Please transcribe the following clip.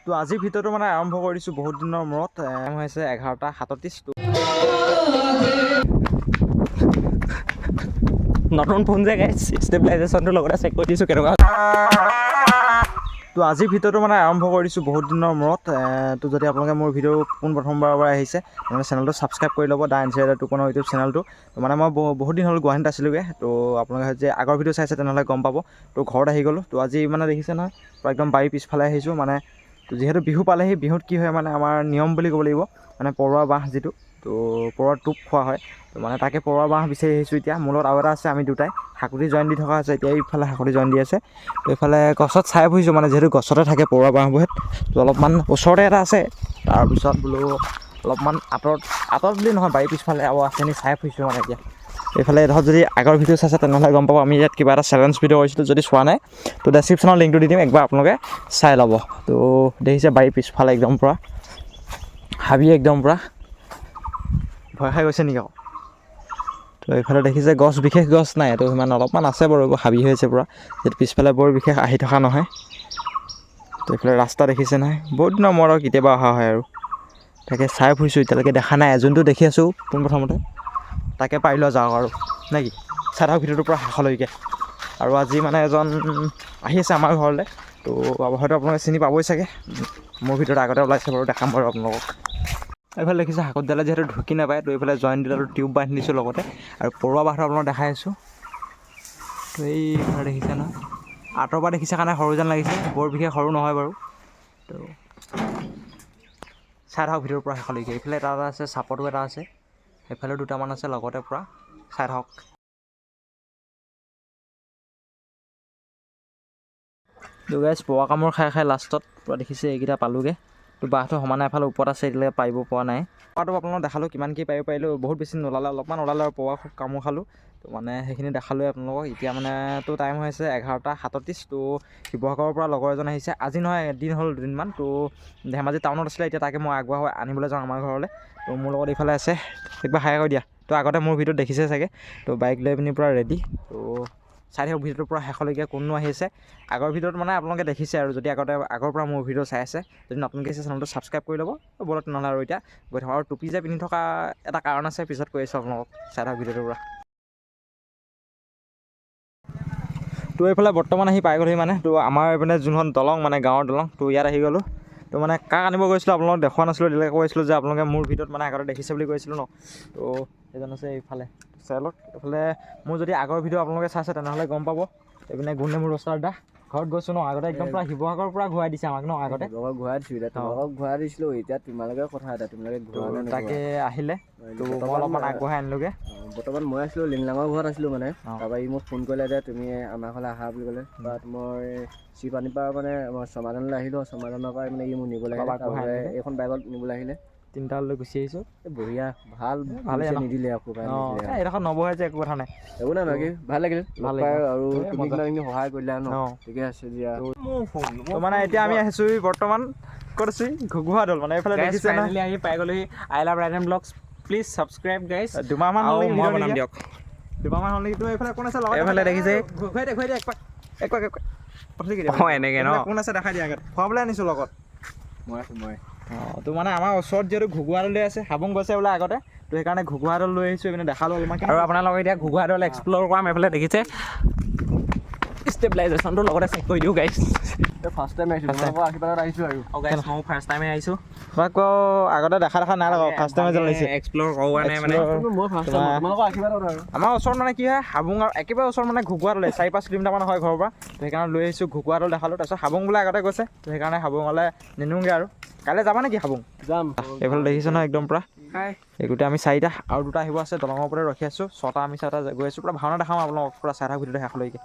তো আজিৰ ভিডিঅ'টো মানে আৰম্ভ কৰি দিছোঁ বহুত দিনৰ মূৰত হৈছে 11:37। নতুন ফোন যে গাইছ ষ্টেবিলাইজেশ্যনটোৰ লগতে চেক কৰি দিছোঁ কেনেকুৱা। তো আজিৰ ভিডিঅ'টো মানে আৰম্ভ কৰি দিছোঁ বহুত দিনৰ মূৰত। তো যদি আপোনালোকে মোৰ ভিডিঅ' প্ৰথমবাৰৰ পৰা আহিছে মানে চেনেলটো ছাবস্ক্ৰাইব কৰি ল'ব, দা ইনচাইডাৰ টুকনৰ ইউটিউব চেনেলটো। তো মানে মই বহুত দিন হ'ল গুৱাহাটীত আছিলোঁগৈ। তো আপোনালোকে যে আগৰ ভিডিঅ' চাইছে তেনেহ'লে গম পাব। তো ঘৰত আহি গ'লোঁ। তো আজি মানে দেখিছে নহয় একদম বাৰীৰ পিছফালে আহিছোঁ। মানে তো যিহেতু বিহু পালেহি, বিহুত কি হয় মানে আমাৰ নিয়ম বুলি ক'ব লাগিব, মানে পৰুৱা বাঁহ যিটো, তো পৰুৱাৰ টোপ খোৱা হয়। তো মানে তাকে পৰুৱা বাঁহ বিচাৰি আহিছোঁ এতিয়া। মোৰ লগত আৰু এটা আছে, আমি দুটাই হাকুতি জইন দি থকা আছে। এতিয়া এইফালে হাকুতি জইন দি আছে। তো এইফালে গছত চাই ফুৰিছোঁ, মানে যিহেতু গছতে থাকে পৰুৱা বাঁহবোৰত। তো অলপমান ওচৰতে এটা আছে, তাৰপিছত বোলো অলপমান আঁতৰত বুলি নহয়, বাৰীৰ পিছফালে আৰু আছে নি চাই ফুৰিছোঁ মানে এতিয়া। এইফালে ধৰক যদি আগৰ ভিডিঅ' চাইছে তেনেহ'লে গম পাব আমি ইয়াত কিবা এটা চেলেঞ্জ ভিডিঅ' কৰিছিলোঁ। যদি চোৱা নাই তো ডেছক্ৰিপশ্যনৰ লিংকটো দি দিম, একবাৰ আপোনালোকে চাই ল'ব। তো দেখিছে বাৰীৰ পিছফালে একদম পূৰা হাবি, একদম পূৰা ভয় খাই গৈছে নেকি আকৌ। তো এইফালে দেখিছে গছ, বিশেষ গছ নাই, তো সিমান অলপমান আছে বাৰু, হাবি হৈছে পূৰা। যিহেতু পিছফালে বৰ বিশেষ আহি থকা নহয়। তো এইফালে ৰাস্তা দেখিছে নহয়, বহুত দিনৰ মূৰত কেতিয়াবা অহা হয় আৰু তাকে চাই ফুৰিছোঁ। এতিয়ালৈকে দেখা নাই, যোনটো দেখি আছোঁ পোনপ্ৰথমতে তাকে পাৰি লোৱা যাওক আৰু নে কি। চাই থাকক ভিডিঅ'টোৰ পৰা শেষলৈকে। আৰু আজি মানে এজন আহি আছে আমাৰ ঘৰলৈ। তো হয়তো আপোনালোকে চিনি পাবই চাগে, মোৰ ভিতৰত আগতে ওলাইছে বাৰু, দেখাম বাৰু আপোনালোকক। এইফালে দেখিছে হাকতডালে যিহেতু ঢুকি নাপায়, তো এইফালে জইন দিলাটো টিউব বান্ধি দিছোঁ লগতে। আৰু পৰুৱা বাঁহটো আপোনালোকক দেখাই আছোঁ। তো এইফালে দেখিছে নহয়, আঁতৰৰ পৰা দেখিছে কাৰণে সৰু যেন লাগিছে, বৰ বিশেষ সৰু নহয় বাৰু। তো চাই থাকক ভিডিঅ'ৰ পৰা শেষলৈকে। এইফালে এটা আছে, চাপৰটো এটা আছে, সেইফালেও দুটামান আছে লগতে পূৰা চাই থাকক। তো গাইছ পৰুৱা কামোৰ খাই খাই লাষ্টত পূৰা দেখিছে এইকেইটা পালোগৈ। তো বাঁহটো সমানে এফালে ওপৰত আছে, এতিয়ালৈকে পাৰিব পৰা নাই। পৰুৱাটো আপোনালোকক দেখালোঁ কিমান কি পাৰিলোঁ, বহুত বেছি নোলালে, অলপমান ওলালে আৰু পৰুৱা খুব কামোৰ খালোঁ। তো মানে সেইখিনি দেখালোঁ আপোনালোকক। এতিয়া মানে তো টাইম হৈছে 11:37। তো শিৱসাগৰৰ পৰা লগৰ এজন আহিছে, আজি নহয় এদিন হ'ল, দুদিনমান। তো ধেমাজি টাউনত আছিলে, এতিয়া তাকে মই আগবঢ়াই আনিবলৈ যাওঁ আমাৰ ঘৰলৈ। তো মোৰ লগত এইফালে আছে, একবাৰ হাই কৰি দিয়া। তো আগতে মোৰ ভিডিঅ'ত দেখিছে চাগে। তো বাইক লৈ পিনি পূৰা ৰেডি। তো চাই থাকক ভিডিঅ'টোৰ পৰা শেষলৈকে, কোননো আহি আছে। আগৰ ভিডিঅ'ত মানে আপোনালোকে দেখিছে, আৰু যদি আগৰ পৰা মোৰ ভিডিঅ' চাই আছে, যদি নতুনকৈ আছে চেনেলটো ছাবস্ক্ৰাইব কৰি ল'ব। বলত নহ'লে আৰু এতিয়া গৈ থাকক। আৰু টুপি যে পিন্ধি থকা এটা কাৰণ আছে, পিছত কৈ আছোঁ আপোনালোকক, চাই থাকক ভিডিঅ'টোৰ পৰা। তো এইফালে বৰ্তমান আহি পাই গ'লহি মানে। তো আমাৰ এইপিনে যোনখন দলং, মানে গাঁৱৰ দলং, তো ইয়াত আহি গ'লোঁ। তো মানে কাক আনিব গৈছিলোঁ আপোনালোকক দেখুওৱা নাছিলোঁ, এতিয়ালৈকে কৈছিলোঁ যে আপোনালোকে মোৰ ভিডিঅ'ত মানে আগতে দেখিছে বুলি কৈছিলোঁ ন। তো এজন আছে এইফালে চেলত। এইফালে মোৰ যদি আগৰ ভিডিঅ' আপোনালোকে চাইছে তেনেহ'লে গম পাব। এইপিনে গোলনেমু ৰষ্টাৰ দা ঘৰত গৈছোঁ ন, আগতে একদম পূৰা শিৱসাগৰৰ পৰা ঘূৰাই দিছে আমাক ন। আগতে শিৱসাগৰ ঘূৰাই দিছোঁ, এতিয়া তোমালোকক ঘূৰাই দিছিলোঁ, এতিয়া তোমালোকে কথা এটা, তোমালোকে ঘূৰা নে নোঘূৰা। তাকে আহিলে, তো মই অলপমান আগবঢ়াই আনিলোগৈ। বৰ্তমান মই আছিলোঁ লিংলাঙৰ ঘৰত আছিলোঁ মানে। অঁ। তাৰপৰা ই মোক ফোন কৰিলে যে তুমি আমাৰ ঘৰলৈ আহা বুলি ক'লে। তাত মই চিপানীৰ পৰা মানে মই ছমাজানলৈ আহিলোঁ, ছমাজানৰ পৰা মানে ই মোক নিবলৈ আহিলে, তাৰপৰা এইখন বাইকত নিবলৈ আহিলে। তিনিটালৈ গুচি আহিছোঁ। বঢ়িয়া, ভাল ভালেই ন, নিদিলে আকৌ অঁ এইডোখৰ নবহে যে একো কথা নাই। একো নাই বাকী ভাল লাগিল লগ পাই, আৰু তুমি কিমানখিনি সহায় কৰিলা ন। অঁ ঠিকে আছে দিয়া। তো মানে এতিয়া আমি আহিছোঁ বৰ্তমান ক'ত আছোঁ, ঘুগুহা দৌল। মানে এইফালে দেখিছে ফাইনেলি আহি পাই গ'লোহি I love Raiden blogs. Please subscribe guys. দুমাহমান হ'ল নেকি মই ভিডিঅ' বনাম নিদিয়া? দিয়ক। দুমাহমান হ'ল নেকি? তো এইফালে কোন আছে লগত? এইফালে দেখিছে ঘূৰাই দিয়া একপাক অঁ এনেকৈ ন, কোন আছে দেখাই দিয়া আগত। খুৱাবলৈ আনিছোঁ লগত। মই আছোঁ মই। অঁ তো মানে আমাৰ ওচৰত যিহেতু ঘুগুহা দৌল আছে, হাবুং গৈছে বোলে আগতে, তো সেইকাৰণে ঘুগুহা দৌল লৈ আহিছোঁ। এইপিনে দেখালোঁ অলপমান। আৰু আপোনালোকক এতিয়া ঘুগুহা দৌল এক্সপ্ল'ৰ কৰাম। এইফালে দেখিছে ষ্টেবিলাইজেশ্যনটো লগতে চেক কৰি দিওঁ গাইজ। ফাৰ্ষ্ট টাইম আহিছোঁ, তোমালোকৰ আশীৰ্বাদত আহিছোঁ আৰু। গাইজ ময়ো ফাৰ্ষ্ট টাইমে আহিছোঁ। তোমাক আগতে দেখা নাই লগৰ, ফাৰ্ষ্ট টাইমে যেন লাগিছে। এক্সপ্ল'ৰ কৰোৱা নাই মানে। মই ফাৰ্ষ্ট টাইম, তোমালোকৰ আশীৰ্বাদত আৰু। আমাৰ ওচৰত মানে কি হয়, হাবুং আৰু একেবাৰে ওচৰত মানে ঘুগুহা দৌল 4-5 কিলোমিটাৰমান হয় ঘৰৰ পৰা। তো সেইকাৰণে লৈ আহিছোঁ, ঘুগুহা দৌল দেখালোঁ। তাৰপিছত হাবুং বোলে আগতে গৈছে, তো সেইকাৰণে হাবুঙলৈ নিনোগৈ আৰু। কাইলৈ যাবা নেকি হাবুং? যাম। এইফালে দেখিছে নহয় একদম পূৰা এই গোটেই আমি 4টা, আৰু 2টা আহিব আছে। দলঙৰ ওপৰতে ৰখি আছোঁ, 6টা আমি 4টা গৈ আছোঁ। পূৰা ভাওনা দেখাম আপোনালোকক, পূৰা চাই থাকক ভিডিঅ'টো শেষলৈকে।